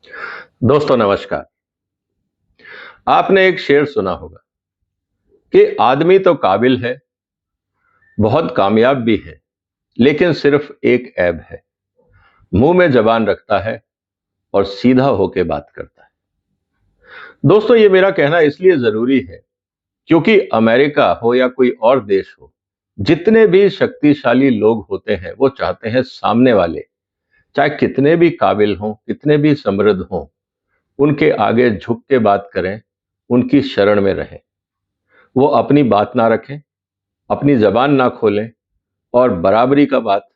दोस्तों नमस्कार। आपने एक शेर सुना होगा कि आदमी तो काबिल है, बहुत कामयाब भी है, लेकिन सिर्फ एक ऐब है, मुंह में जबान रखता है और सीधा होके बात करता है। दोस्तों ये मेरा कहना इसलिए जरूरी है क्योंकि अमेरिका हो या कोई और देश हो, जितने भी शक्तिशाली लोग होते हैं वो चाहते हैं सामने वाले चाहे कितने भी काबिल हों, कितने भी समृद्ध हों, उनके आगे झुक के बात करें, उनकी शरण में रहें। वो अपनी बात ना रखें, अपनी जबान ना खोलें और बराबरी का बात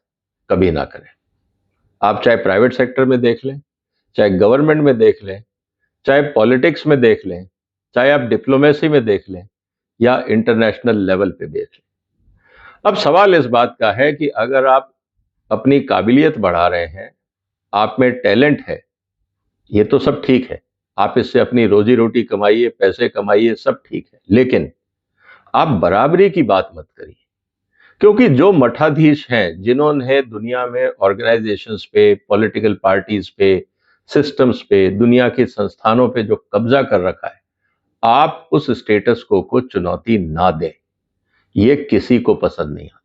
कभी ना करें। आप चाहे प्राइवेट सेक्टर में देख लें, चाहे गवर्नमेंट में देख लें, चाहे पॉलिटिक्स में देख लें, चाहे आप डिप्लोमेसी में देख लें या इंटरनेशनल लेवल पे देख लें। अब सवाल इस बात का है कि अगर आप अपनी काबिलियत बढ़ा रहे हैं, आप में टैलेंट है, ये तो सब ठीक है। आप इससे अपनी रोजी रोटी कमाइए, पैसे कमाइए, सब ठीक है, लेकिन आप बराबरी की बात मत करिए। क्योंकि जो मठाधीश हैं, जिन्होंने दुनिया में ऑर्गेनाइजेशंस पे, पॉलिटिकल पार्टीज पे, सिस्टम्स पे, दुनिया के संस्थानों पे जो कब्जा कर रखा है, आप उस स्टेटस को चुनौती ना दें। ये किसी को पसंद नहीं आता है।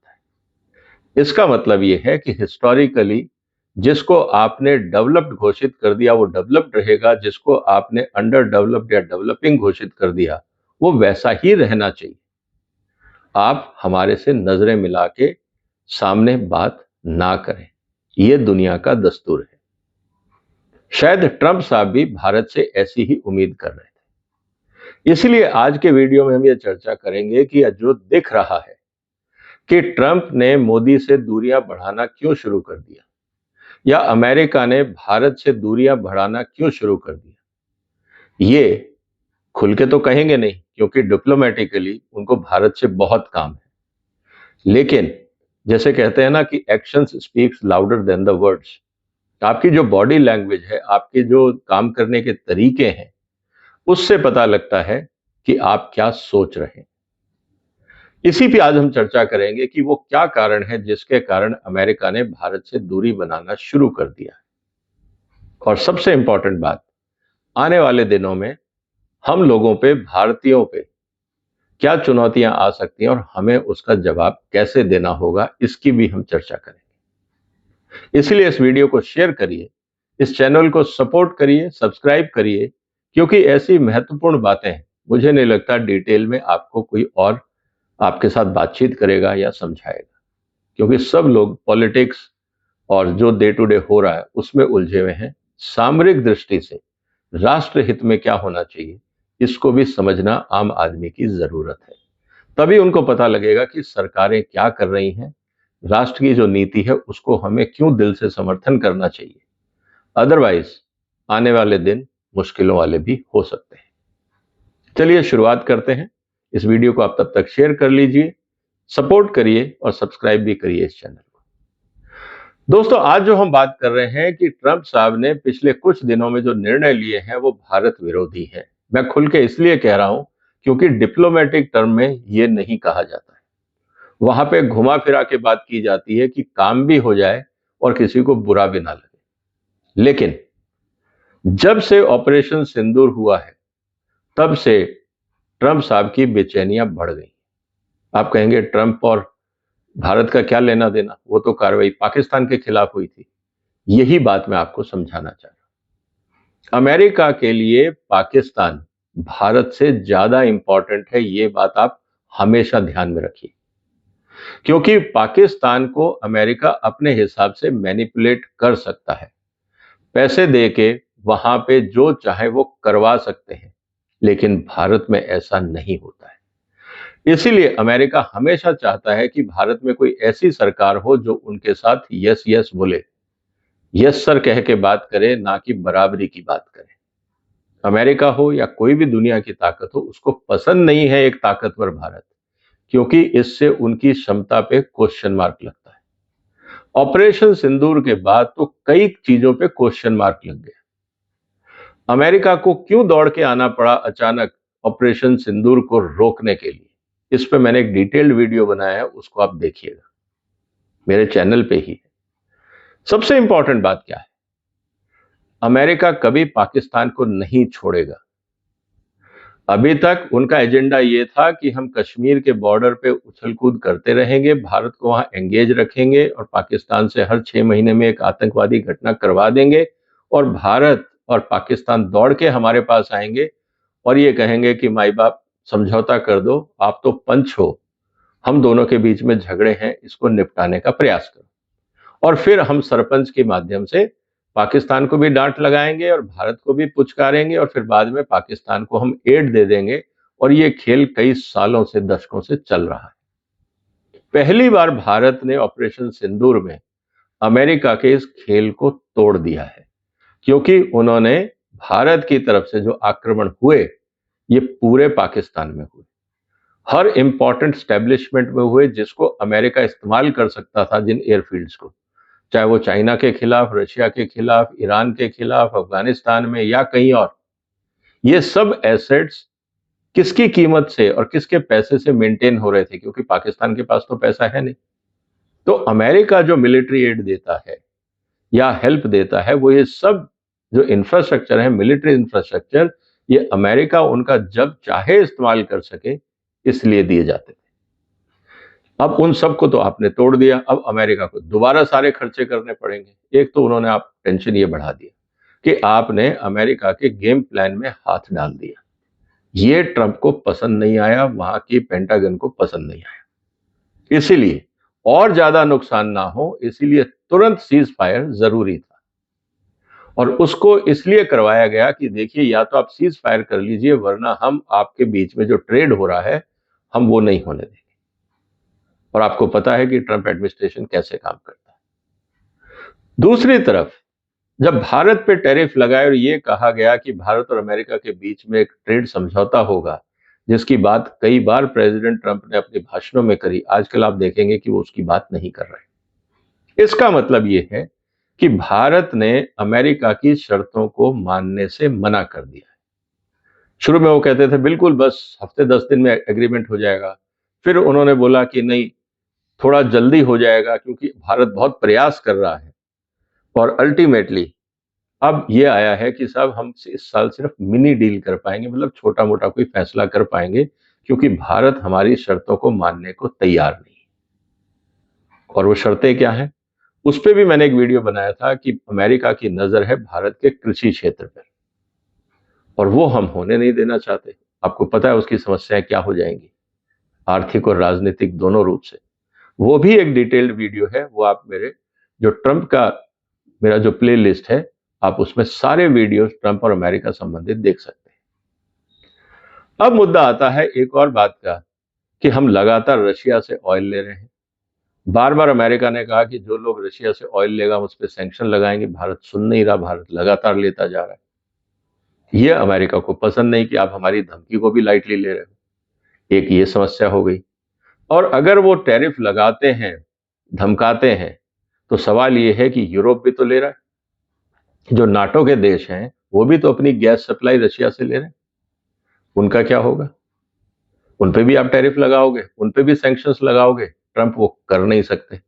इसका मतलब ये है कि हिस्टोरिकली जिसको आपने डेवलप्ड घोषित कर दिया वो डेवलप्ड रहेगा, जिसको आपने अंडर डेवलप्ड या डेवलपिंग घोषित कर दिया वो वैसा ही रहना चाहिए। आप हमारे से नजरें मिला के सामने बात ना करें, ये दुनिया का दस्तूर है। शायद ट्रंप साहब भी भारत से ऐसी ही उम्मीद कर रहे थे। इसलिए आज के वीडियो में हम ये चर्चा करेंगे कि जो दिख रहा है कि ट्रंप ने मोदी से दूरियां बढ़ाना क्यों शुरू कर दिया, या अमेरिका ने भारत से दूरियां बढ़ाना क्यों शुरू कर दिया। ये खुल के तो कहेंगे नहीं, क्योंकि डिप्लोमेटिकली उनको भारत से बहुत काम है, लेकिन जैसे कहते हैं ना कि actions speaks louder than the words. आपकी जो बॉडी लैंग्वेज है, आपके जो काम करने के तरीके हैं, उससे पता लगता है कि आप क्या सोच रहे हैं। इसी पे आज हम चर्चा करेंगे कि वो क्या कारण है जिसके कारण अमेरिका ने भारत से दूरी बनाना शुरू कर दिया है। और सबसे इंपॉर्टेंट बात, आने वाले दिनों में हम लोगों पे, भारतीयों पे क्या चुनौतियां आ सकती हैं और हमें उसका जवाब कैसे देना होगा, इसकी भी हम चर्चा करेंगे। इसलिए इस वीडियो को शेयर करिए, इस चैनल को सपोर्ट करिए, सब्सक्राइब करिए, क्योंकि ऐसी महत्वपूर्ण बातें मुझे नहीं लगता डिटेल में आपको कोई और आपके साथ बातचीत करेगा या समझाएगा। क्योंकि सब लोग पॉलिटिक्स और जो डे टू डे हो रहा है उसमें उलझे हुए हैं। सामरिक दृष्टि से राष्ट्र हित में क्या होना चाहिए, इसको भी समझना आम आदमी की जरूरत है। तभी उनको पता लगेगा कि सरकारें क्या कर रही हैं, राष्ट्र की जो नीति है उसको हमें क्यों दिल से समर्थन करना चाहिए। अदरवाइज आने वाले दिन मुश्किलों वाले भी हो सकते हैं। चलिए शुरुआत करते हैं। इस वीडियो को आप तब तक शेयर कर लीजिए, सपोर्ट करिए और सब्सक्राइब भी करिए इस चैनल को। दोस्तों आज जो हम बात कर रहे हैं कि ट्रंप साहब ने पिछले कुछ दिनों में जो निर्णय लिए हैं वो भारत विरोधी हैं। मैं खुल के इसलिए कह रहा हूं क्योंकि डिप्लोमेटिक टर्म में ये नहीं कहा जाता है। वहां पे घुमा फिरा के बात की जाती है कि काम भी हो जाए और किसी को बुरा भी ना लगे। लेकिन जब से ऑपरेशन सिंदूर हुआ है, तब से ट्रंप साहब की बेचैनियां बढ़ गई। आप कहेंगे ट्रंप और भारत का क्या लेना देना, वो तो कार्रवाई पाकिस्तान के खिलाफ हुई थी। यही बात मैं आपको समझाना चाह रहा हूं। अमेरिका के लिए पाकिस्तान भारत से ज्यादा इंपॉर्टेंट है, ये बात आप हमेशा ध्यान में रखिए। क्योंकि पाकिस्तान को अमेरिका अपने हिसाब से मैनिपुलेट कर सकता है, पैसे दे के वहां पे जो चाहे वो करवा सकते हैं, लेकिन भारत में ऐसा नहीं होता है। इसीलिए अमेरिका हमेशा चाहता है कि भारत में कोई ऐसी सरकार हो जो उनके साथ यस यस बोले, यस सर कह के बात करे, ना कि बराबरी की बात करे। अमेरिका हो या कोई भी दुनिया की ताकत हो, उसको पसंद नहीं है एक ताकतवर भारत, क्योंकि इससे उनकी क्षमता पे क्वेश्चन मार्क लगता है। ऑपरेशन सिंदूर के बाद तो कई चीजों पे क्वेश्चन मार्क लग गया। अमेरिका को क्यों दौड़ के आना पड़ा अचानक ऑपरेशन सिंदूर को रोकने के लिए, इस पे मैंने एक डिटेल्ड वीडियो बनाया है, उसको आप देखिएगा, मेरे चैनल पे ही है। सबसे इंपॉर्टेंट बात क्या है, अमेरिका कभी पाकिस्तान को नहीं छोड़ेगा। अभी तक उनका एजेंडा ये था कि हम कश्मीर के बॉर्डर पे उछल कूद करते रहेंगे, भारत को वहां एंगेज रखेंगे और पाकिस्तान से हर 6 महीने में एक आतंकवादी घटना करवा देंगे और भारत और पाकिस्तान दौड़ के हमारे पास आएंगे और ये कहेंगे कि माई बाप समझौता कर दो, आप तो पंच हो, हम दोनों के बीच में झगड़े हैं, इसको निपटाने का प्रयास करो। और फिर हम सरपंच के माध्यम से पाकिस्तान को भी डांट लगाएंगे और भारत को भी पुचकारेंगे और फिर बाद में पाकिस्तान को हम एड दे देंगे। और ये खेल कई सालों से, दशकों से चल रहा है। पहली बार भारत ने ऑपरेशन सिंदूर में अमेरिका के इस खेल को तोड़ दिया है, क्योंकि उन्होंने भारत की तरफ से जो आक्रमण हुए ये पूरे पाकिस्तान में हुए, हर इंपॉर्टेंट स्टैब्लिशमेंट में हुए जिसको अमेरिका इस्तेमाल कर सकता था, जिन एयरफील्ड्स को, चाहे वो चाइना के खिलाफ, रशिया के खिलाफ, ईरान के खिलाफ, अफगानिस्तान में या कहीं और। ये सब एसेट्स किसकी कीमत से और किसके पैसे से मेंटेन हो रहे थे, क्योंकि पाकिस्तान के पास तो पैसा है नहीं। तो अमेरिका जो मिलिट्री एड देता है या हेल्प देता है, वो ये सब जो इंफ्रास्ट्रक्चर है, मिलिट्री इंफ्रास्ट्रक्चर, ये अमेरिका उनका जब चाहे इस्तेमाल कर सके इसलिए दिए जाते थे। अब उन सबको तो आपने तोड़ दिया, अब अमेरिका को दोबारा सारे खर्चे करने पड़ेंगे। एक तो उन्होंने आप टेंशन ये बढ़ा दिया कि आपने अमेरिका के गेम प्लान में हाथ डाल दिया। ये ट्रंप को पसंद नहीं आया, वहां की पेंटागन को पसंद नहीं आया। इसीलिए और ज्यादा नुकसान ना हो, इसीलिए तुरंत सीज फायर जरूरी था। और उसको इसलिए करवाया गया कि देखिए, या तो आप सीज फायर कर लीजिए, वरना हम आपके बीच में जो ट्रेड हो रहा है हम वो नहीं होने देंगे। और आपको पता है कि ट्रंप एडमिनिस्ट्रेशन कैसे काम करता है। दूसरी तरफ जब भारत पे टैरिफ लगाए और ये कहा गया कि भारत और अमेरिका के बीच में एक ट्रेड समझौता होगा, जिसकी बात कई बार प्रेसिडेंट ट्रंप ने अपने भाषणों में करी, आजकल आप देखेंगे कि वो उसकी बात नहीं कर रहे। इसका मतलब ये है कि भारत ने अमेरिका की शर्तों को मानने से मना कर दिया है। शुरू में वो कहते थे बिल्कुल बस हफ्ते 10 दिन में एग्रीमेंट हो जाएगा, फिर उन्होंने बोला कि नहीं, थोड़ा जल्दी हो जाएगा क्योंकि भारत बहुत प्रयास कर रहा है। और अल्टीमेटली अब ये आया है कि साहब हम इस साल सिर्फ मिनी डील कर पाएंगे, मतलब छोटा मोटा कोई फैसला कर पाएंगे, क्योंकि भारत हमारी शर्तों को मानने को तैयार नहीं। और वो शर्तें क्या हैं, उस पर भी मैंने एक वीडियो बनाया था कि अमेरिका की नजर है भारत के कृषि क्षेत्र पर, और वो हम होने नहीं देना चाहते। आपको पता है उसकी समस्याएं क्या हो जाएंगी, आर्थिक और राजनीतिक दोनों रूप से। वो भी एक डिटेल्ड वीडियो है, वो आप मेरे जो ट्रंप का मेरा जो प्ले लिस्ट है, आप उसमें सारे वीडियो ट्रंप और अमेरिका संबंधित देख सकते हैं। अब मुद्दा आता है एक और बात का कि हम लगातार रशिया से ऑयल ले रहे हैं। बार बार अमेरिका ने कहा कि जो लोग रशिया से ऑयल लेगा उस पर सैंक्शन लगाएंगे। भारत सुन नहीं रहा, भारत लगातार लेता जा रहा है। यह अमेरिका को पसंद नहीं कि आप हमारी धमकी को भी लाइटली ले रहे हो। एक ये समस्या हो गई। और अगर वो टैरिफ लगाते हैं, धमकाते हैं, तो सवाल ये है कि यूरोप भी तो ले रहा है, जो नाटो के देश हैं वो भी तो अपनी गैस सप्लाई रशिया से ले रहे हैं, उनका क्या होगा? उन पे भी आप टैरिफ लगाओगे, उन पे भी सैंक्शंस लगाओगे? ट्रंप वो कर नहीं सकते।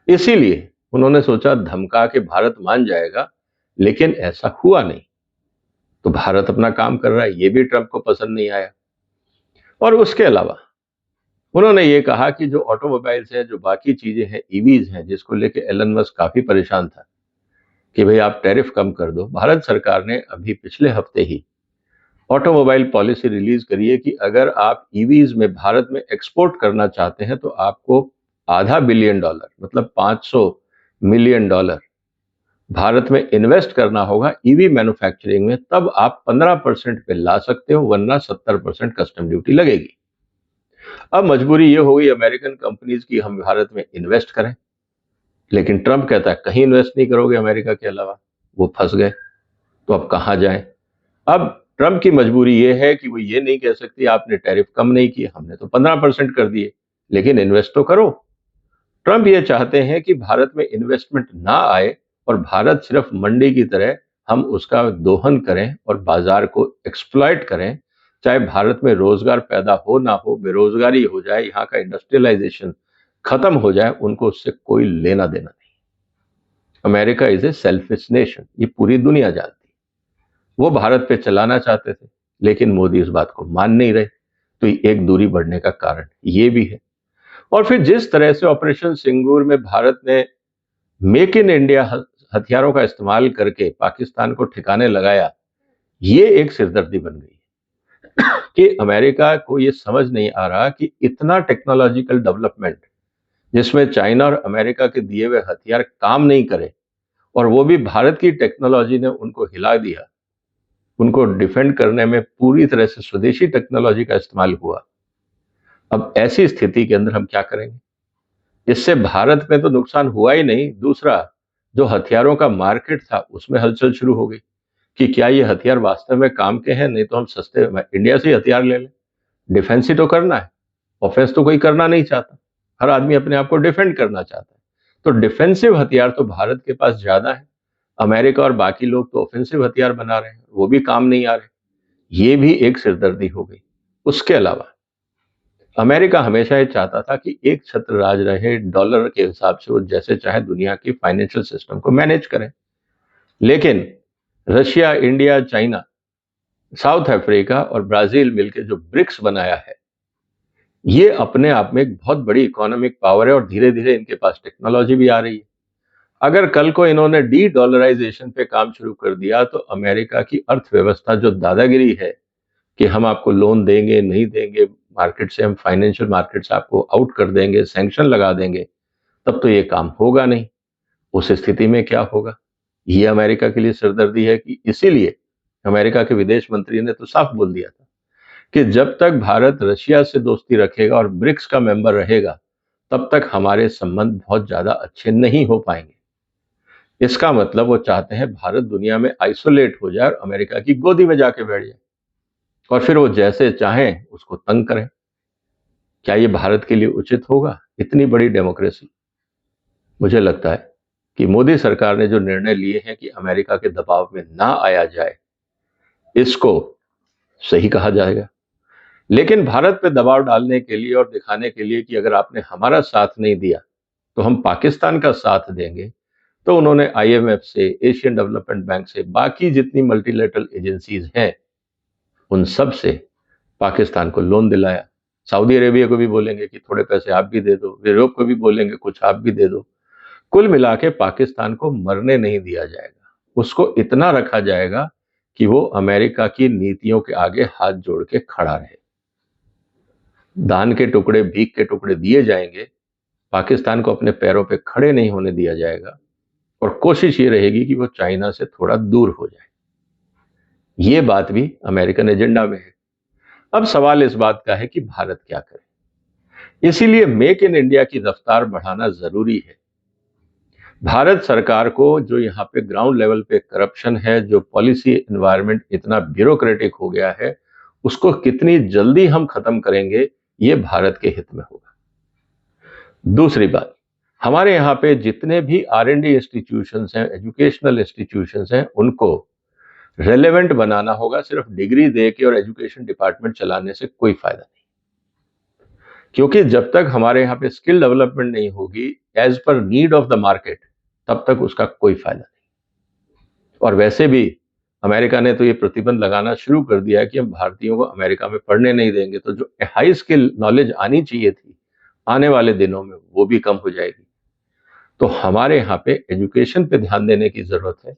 इसीलिए उन्होंने सोचा धमका के भारत मान जाएगा, लेकिन ऐसा हुआ नहीं। तो भारत अपना काम कर रहा है, ये भी ट्रंप को पसंद नहीं आया। और उसके अलावा उन्होंने ये कहा कि जो ऑटोमोबाइल्स हैं, जो बाकी चीजें हैं, ईवीज हैं, जिसको लेके एलन मस्क काफी परेशान था कि भाई आप टैरिफ कम कर दो। भारत सरकार ने अभी पिछले हफ्ते ही ऑटोमोबाइल पॉलिसी रिलीज करी है कि अगर आप ईवीज में भारत में एक्सपोर्ट करना चाहते हैं तो आपको $500 बिलियन, मतलब $500 मिलियन भारत में इन्वेस्ट करना होगा ईवी मैन्युफैक्चरिंग में, तब आप 15% पे ला सकते हो, वरना 70% कस्टम ड्यूटी लगेगी। अब मजबूरी ये हो गई अमेरिकन कंपनीज की, हम भारत में इन्वेस्ट करें, लेकिन ट्रंप कहता है कहीं इन्वेस्ट नहीं करोगे अमेरिका के अलावा। वो फंस गए, तो अब कहां जाएं? अब ट्रंप की मजबूरी ये है कि वो ये नहीं कह सकती आपने टैरिफ कम नहीं किए, हमने तो 15% कर दिए, लेकिन इन्वेस्ट तो करो। ट्रंप ये चाहते हैं कि भारत में इन्वेस्टमेंट ना आए और भारत सिर्फ मंडी की तरह हम उसका दोहन करें और बाजार को एक्सप्लॉइट करें, चाहे भारत में रोजगार पैदा हो ना हो, बेरोजगारी हो जाए, यहाँ का इंडस्ट्रियलाइजेशन खत्म हो जाए, उनको उससे कोई लेना देना नहीं। America is a selfish nation, ये पूरी दुनिया जानती है। वो भारत पे चलाना चाहते थे, लेकिन मोदी इस बात को मान नहीं रहे, तो एक दूरी बढ़ने का कारण ये भी है। और फिर जिस तरह से ऑपरेशन सिंदूर में भारत ने मेक इन इंडिया हथियारों का इस्तेमाल करके पाकिस्तान को ठिकाने लगाया, ये एक सिरदर्दी बन गई कि अमेरिका को ये समझ नहीं आ रहा कि इतना टेक्नोलॉजिकल डेवलपमेंट जिसमें चाइना और अमेरिका के दिए हुए हथियार काम नहीं करे, और वो भी भारत की टेक्नोलॉजी ने उनको हिला दिया, उनको डिफेंड करने में पूरी तरह से स्वदेशी टेक्नोलॉजी का इस्तेमाल हुआ। अब ऐसी स्थिति के अंदर हम क्या करेंगे? इससे भारत में तो नुकसान हुआ ही नहीं, दूसरा जो हथियारों का मार्केट था उसमें हलचल शुरू हो गई कि क्या ये हथियार वास्तव में काम के हैं, नहीं तो हम सस्ते इंडिया से ही हथियार ले लें। डिफेंस ही तो करना है, ऑफेंस तो कोई करना नहीं चाहता, हर आदमी अपने आप को डिफेंड करना चाहता है। तो डिफेंसिव हथियार तो भारत के पास ज्यादा है, अमेरिका और बाकी लोग तो ऑफेंसिव हथियार बना रहे हैं, वो भी काम नहीं आ रहे। ये भी एक सिरदर्दी हो गई। उसके अलावा अमेरिका हमेशा ये चाहता था कि एक छत्र राज रहे, डॉलर के हिसाब से वो जैसे चाहे दुनिया की फाइनेंशियल सिस्टम को मैनेज करें। लेकिन Russia, India, China, south Africa और ब्राजील मिलकर जो ब्रिक्स बनाया है, ये अपने आप में एक बहुत बड़ी इकोनॉमिक पावर है और धीरे धीरे इनके पास टेक्नोलॉजी भी आ रही है। अगर कल को इन्होंने डी डॉलराइजेशन पे काम शुरू कर दिया तो अमेरिका की अर्थव्यवस्था जो दादागिरी है कि हम आपको लोन देंगे नहीं देंगे, मार्केट से हम फाइनेंशियल मार्केट से आपको आउट कर देंगे, सैंक्शन लगा देंगे, तब तो ये काम होगा नहीं। उस स्थिति में क्या होगा? ये अमेरिका के लिए सिरदर्दी है कि इसीलिए अमेरिका के विदेश मंत्री ने तो साफ बोल दिया था कि जब तक भारत रशिया से दोस्ती रखेगा और ब्रिक्स का मेंबर रहेगा, तब तक हमारे संबंध बहुत ज्यादा अच्छे नहीं हो पाएंगे। इसका मतलब वो चाहते हैं भारत दुनिया में आइसोलेट हो जाए और अमेरिका की गोदी में जाके बैठ जाए और फिर वो जैसे चाहें उसको तंग करें। क्या ये भारत के लिए उचित होगा? इतनी बड़ी डेमोक्रेसी। मुझे लगता है कि मोदी सरकार ने जो निर्णय लिए हैं कि अमेरिका के दबाव में ना आया जाए, इसको सही कहा जाएगा। लेकिन भारत पे दबाव डालने के लिए और दिखाने के लिए कि अगर आपने हमारा साथ नहीं दिया तो हम पाकिस्तान का साथ देंगे, तो उन्होंने आईएमएफ से, एशियन डेवलपमेंट बैंक से, बाकी जितनी मल्टीलेटरल एजेंसीज हैं, उन सब से पाकिस्तान को लोन दिलाया। सऊदी अरेबिया को भी बोलेंगे कि थोड़े पैसे आप भी दे दो, यूरोप को भी बोलेंगे कुछ आप भी दे दो। कुल मिला के पाकिस्तान को मरने नहीं दिया जाएगा, उसको इतना रखा जाएगा कि वो अमेरिका की नीतियों के आगे हाथ जोड़ के खड़ा रहे। दान के टुकड़े, भीख के टुकड़े दिए जाएंगे, पाकिस्तान को अपने पैरों पे खड़े नहीं होने दिया जाएगा और कोशिश ये रहेगी कि वो चाइना से थोड़ा दूर हो जाए। ये बात भी अमेरिकन एजेंडा में है। अब सवाल इस बात का है कि भारत क्या करे। इसीलिए मेक इन इंडिया की रफ्तार बढ़ाना जरूरी है। भारत सरकार को जो यहाँ पे ग्राउंड लेवल पे करप्शन है, जो पॉलिसी एनवायरनमेंट इतना ब्यूरोक्रेटिक हो गया है, उसको कितनी जल्दी हम खत्म करेंगे, ये भारत के हित में होगा। दूसरी बात, हमारे यहाँ पे जितने भी R&D इंस्टीट्यूशंस हैं, एजुकेशनल इंस्टीट्यूशंस हैं, उनको रेलेवेंट बनाना होगा। सिर्फ डिग्री दे के और एजुकेशन डिपार्टमेंट चलाने से कोई फायदा नहीं, क्योंकि जब तक हमारे यहाँ पे स्किल डेवलपमेंट नहीं होगी as per need of the market, तब तक उसका कोई फायदा नहीं। और वैसे भी अमेरिका ने तो ये प्रतिबंध लगाना शुरू कर दिया है कि हम भारतीयों को अमेरिका में पढ़ने नहीं देंगे, तो जो हाई स्किल नॉलेज आनी चाहिए थी आने वाले दिनों में, वो भी कम हो जाएगी। तो हमारे यहाँ पे एजुकेशन पे ध्यान देने की जरूरत है,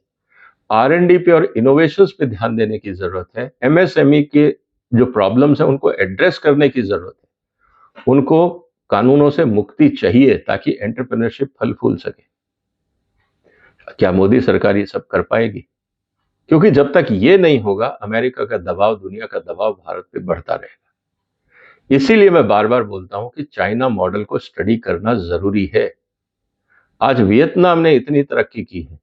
R&D पे और इनोवेशंस पे ध्यान देने की जरूरत है, MSME के जो प्रॉब्लम्स हैं उनको एड्रेस करने की जरूरत है, उनको कानूनों से मुक्ति चाहिए ताकि एंटरप्रेन्योरशिप फल फूल सके। क्या मोदी सरकार ये सब कर पाएगी? क्योंकि जब तक ये नहीं होगा, अमेरिका का दबाव, दुनिया का दबाव भारत पे बढ़ता रहेगा। इसीलिए मैं बार बार बोलता हूं कि चाइना मॉडल को स्टडी करना जरूरी है। आज वियतनाम ने इतनी तरक्की की है,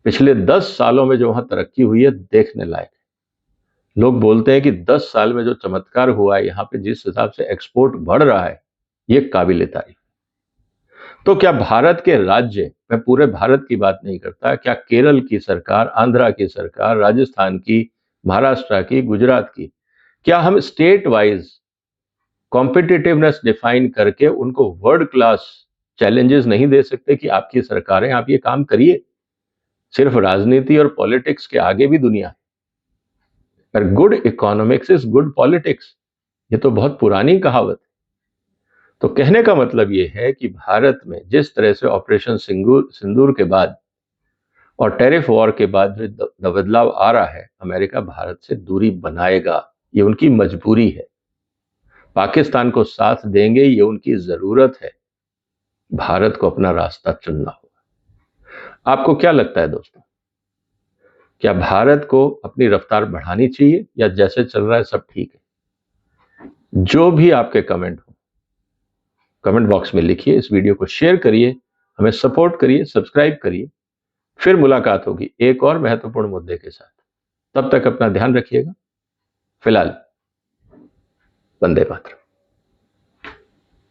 पिछले 10 सालों में जो वहां तरक्की हुई है, देखने लायक है। लोग बोलते हैं कि 10 साल में जो चमत्कार हुआ है यहाँ पे, जिस हिसाब से एक्सपोर्ट बढ़ रहा है, ये काबिल तारीफ। तो क्या भारत के राज्य, मैं पूरे भारत की बात नहीं करता, क्या केरल की सरकार, आंध्रा की सरकार, राजस्थान की, महाराष्ट्र की, गुजरात की, क्या हम स्टेट वाइज कॉम्पिटिटिवनेस डिफाइन करके उनको वर्ल्ड क्लास चैलेंजेस नहीं दे सकते कि आपकी सरकारें, आप ये काम करिए। सिर्फ राजनीति और पॉलिटिक्स के आगे भी दुनिया है। पर good economics is good politics, ये तो बहुत पुरानी कहावत है। तो कहने का मतलब ये है कि भारत में जिस तरह से ऑपरेशन सिंदूर के बाद और टैरिफ वॉर के बाद जो बदलाव आ रहा है, अमेरिका भारत से दूरी बनाएगा, ये उनकी मजबूरी है। पाकिस्तान को साथ देंगे, ये उनकी जरूरत है। भारत को अपना रास्ता चुनना होगा। आपको क्या लगता है दोस्तों, क्या भारत को अपनी रफ्तार बढ़ानी चाहिए या जैसे चल रहा है सब ठीक है? जो भी आपके कमेंट हो, कमेंट बॉक्स में लिखिए, इस वीडियो को शेयर करिए, हमें सपोर्ट करिए, सब्सक्राइब करिए। फिर मुलाकात होगी एक और महत्वपूर्ण मुद्दे के साथ। तब तक अपना ध्यान रखिएगा। फिलहाल वंदे मातरम।